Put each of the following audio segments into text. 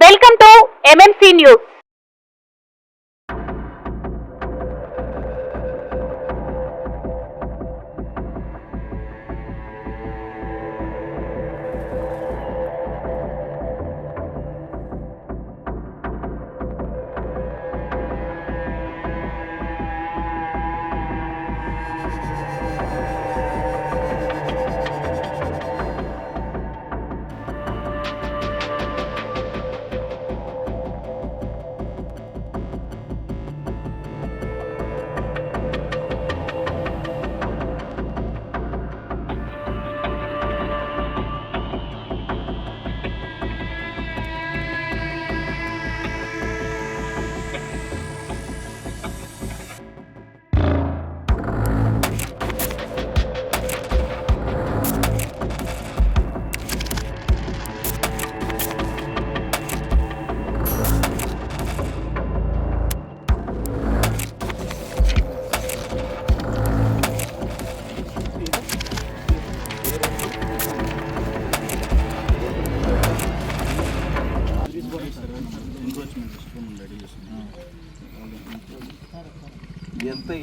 Welcome to MMC news.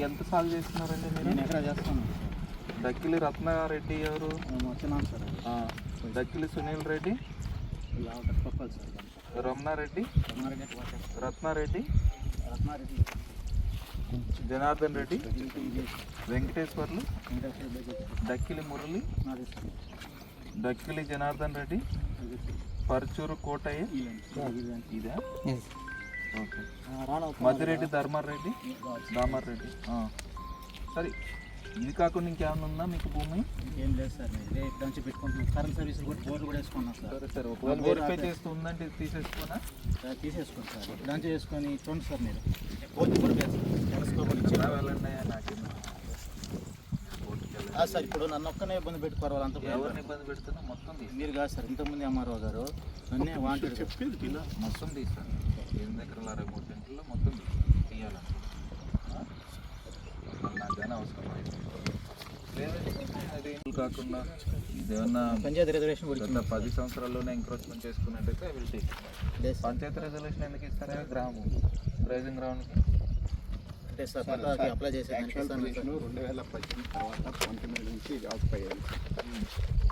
ఎంత సాగు చేస్తున్నారండి మీరు? నేను ఎక్కడ చేస్తాను. డక్కిలి రత్నారెడ్డి ఎవరు? వచ్చినాను సార్. డక్కిలి సునీల్ రెడ్డి, రమణారెడ్డి, రత్నారెడ్డి, జనార్దన్ రెడ్డి, వెంకటేశ్వర్లు, డక్కిలి మురళి, డక్కిలి జనార్దన్ రెడ్డి, పర్చూరు కోటయ్య, ఇదా? ఓకే. మధ్యరెడ్డి దామర్రెడ్డి. సరే, ఇది కాకుండా ఇంకేమైనా ఉందా మీకు భూమి? ఏం లేదు సార్. నేను ఇక్కడ నుంచి పెట్టుకుంటున్నాను. కరెంట్ సర్వీస్ కూడా బోర్డు కూడా వేసుకున్నాను సార్. సరే సరే, ఒకవేళ వెరిఫై చేస్తూ ఉందంటే తీసేసుకోనా? తీసేసుకోండి సార్. ఇక్కడ నుంచి వేసుకొని చూడండి సార్. మీరు బోర్డు కూడా వేస్తాను వెళ్ళండి. నాకు సార్ ఇప్పుడు నన్ను ఒక్కనే ఇబ్బంది పెట్టుకోవాలి. అంత ఎవరిని ఇబ్బంది పెడుతున్నా మొత్తం మీరు కాదు సార్. ఇంతకుముందు ఎంఆర్ఓ గారు నన్నే వాంటెడ్ చెప్పేది మొత్తం తీస్తాను. 8 ఎకరాల 63 సెంట్లో మొత్తం తీయాలి. నాకు కానీ అవసరం లేదంటే కాకుండా ఇదేమన్నా పంచాయతీ రిజర్వేషన్ గత 10 సంవత్సరాల్లోనే ఎంక్రోచ్మెంట్ చేసుకున్నట్టయితే విల్ టేక్. పంచాయతీ రిజర్వేషన్ ఎందుకు ఇస్తారా? గ్రామం రైజింగ్ గ్రౌండ్కి అంటే సార్ అప్లై చేసేదానికి 2018 తర్వాత 19 నుంచి జాబ్స్ అయ్యాను.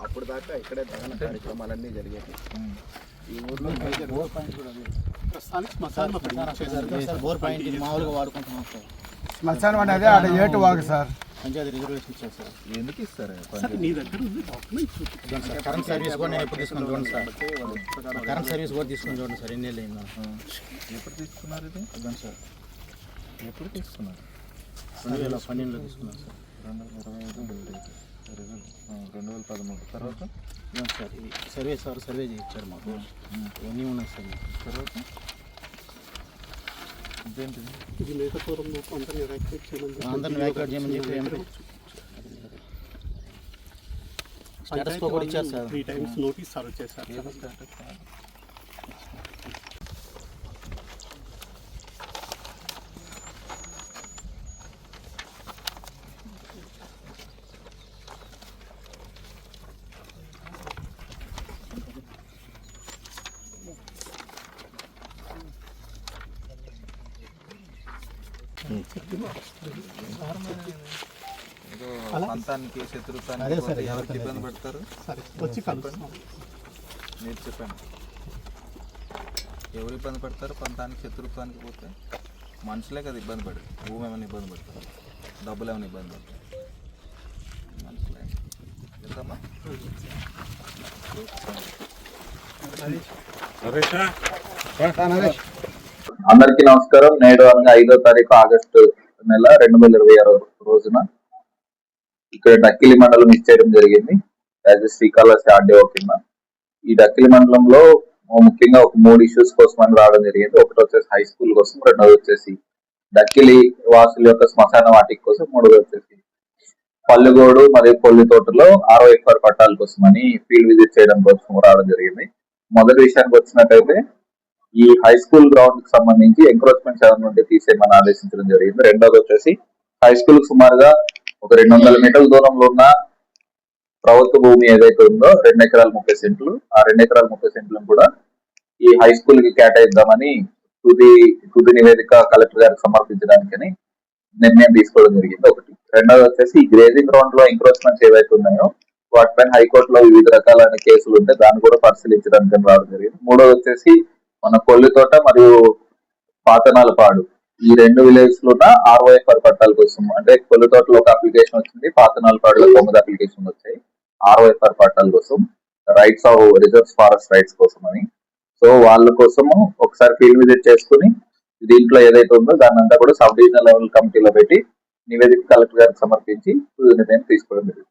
అప్పుడు దాకా ఇక్కడే దహన కార్యక్రమాలన్నీ జరిగాయి. ఈ ఊర్లో బోర్ పాయింట్ కూడా బోర్ పాయింట్ మామూలుగా వాడుకుంటున్నాం సార్. శ్మశానం అనేది ఆడ ఏటు వాగు సార్. పంచాయతీ రిజర్వేషన్ ఇచ్చారు సార్. ఎందుకు ఇస్తారు? నీ దగ్గర ఉంది కరెంట్ సర్వీస్ కూడా నేను ఎప్పుడు తీసుకొని చూడండి సార్. కరెంట్ సర్వీస్ కూడా తీసుకొని చూడండి సార్. ఎన్ని అయిందా? ఎప్పుడు తీసుకున్నారు ఇది? అర్థం సార్. ఎప్పుడు తీసుకున్నారు? 2012లో తీసుకున్నాను సార్. 2013 తర్వాత సార్ ఇది సర్వే సార్ సర్వే చేయించారు మాకు. ఇవన్నీ ఉన్నాయి సార్. తర్వాత ఇదేంటిది? ఇది మేకతూరంలో అందరినీ అందరిని వ్యాక్యుయేట్ చేయమని చెప్పి స్టేటస్ కూడా ఇచ్చారు సార్. 3 times నోటీస్ సర్వ్ చేశారు. ఏదో స్టేటస్ పంతానికి శత్రుత్వానికి ఎవరికి ఇబ్బంది పెడతారు? వచ్చి కలుస్తాం. మీరు చెప్పండి, ఎవరు ఇబ్బంది పెడతారు? పంతానికి శత్రుత్వానికి పోతే మనుషులే కదా ఇబ్బంది పడరు. భూమి ఏమైనా ఇబ్బంది పడతారు, డబ్బులు ఏమైనా ఇబ్బంది పడతారు, మనుషులే వెళ్తామా? అందరికీ నమస్కారం. నేడు అనగా 5వ తారీఖు ఆగస్టు నెల 2026 రోజున ఇక్కడ డక్కిలి మండలం ఇచ్చేయడం జరిగింది. యాజ్ శ్రీకాళహస్తి ఆర్డీఓ కింద. ఈ డక్కిలి మండలంలో ముఖ్యంగా ఒక 3 ఇష్యూస్ కోసం అని రావడం జరిగింది. ఒకటి వచ్చేసి హై స్కూల్ కోసం, రెండోది వచ్చేసి డక్కిలి వాసుల యొక్క శ్మశాన వాటిక కోసం, మూడోది వచ్చేసి పల్లుగోడు మరియు కొల్లి తోటలో 60 ఎకరాల పట్టాల కోసం అని ఫీల్డ్ విజిట్ చేయడం కోసం రావడం జరిగింది. మొదటి విషయానికి వచ్చినట్టయితే ఈ హై స్కూల్ గ్రౌండ్ కి సంబంధించి ఎంక్రోచ్మెంట్ సెవెన్ నుండి తీసేయమని ఆదేశించడం జరిగింది. రెండోది వచ్చేసి హై స్కూల్ కు సుమారుగా ఒక 200 మీటర్ల దూరంలో ఉన్న ప్రభుత్వ భూమి ఏదైతే ఉందో 2 ఎకరాల 30 సెంట్లు, ఆ 2 ఎకరాల 30 సెంట్లను కూడా ఈ హై స్కూల్ కి కేటాయిద్దామని తుది నివేదిక కలెక్టర్ గారికి సమర్పించడానికని నిర్ణయం తీసుకోవడం జరిగింది. ఒకటి. రెండోది వచ్చేసి ఈ గ్రేజింగ్ గ్రౌండ్ లో ఎంక్రోచ్మెంట్స్ ఏవైతే ఉన్నాయో వాటిపైన హైకోర్టులో వివిధ రకాలైన కేసులు ఉంటే దాన్ని కూడా పరిశీలించడానికి రావడం జరిగింది. మూడోది వచ్చేసి మన కొల్లితోట మరియు పాతనాలపాడు ఈ 2 విలేజ్ లో ఉన్న ROFR పట్టాల కోసం, అంటే కొల్లితోటలో ఒక అప్లికేషన్ వచ్చింది, పాతనాలపాడులో 9 అప్లికేషన్ వచ్చాయి ROFR పట్టాల కోసం, rights of reserves forest rights కోసం అని. సో వాళ్ళ కోసము ఒకసారి ఫీల్డ్ విజిట్ చేసుకుని దీంట్లో ఏదైతే ఉందో దాన్ని అంతా కూడా సబ్ డివిజనల్ లెవెల్ కమిటీలో పెట్టి నివేదిక కలెక్టర్ గారికి సమర్పించి నిర్ణయం తీసుకోవడం జరిగింది.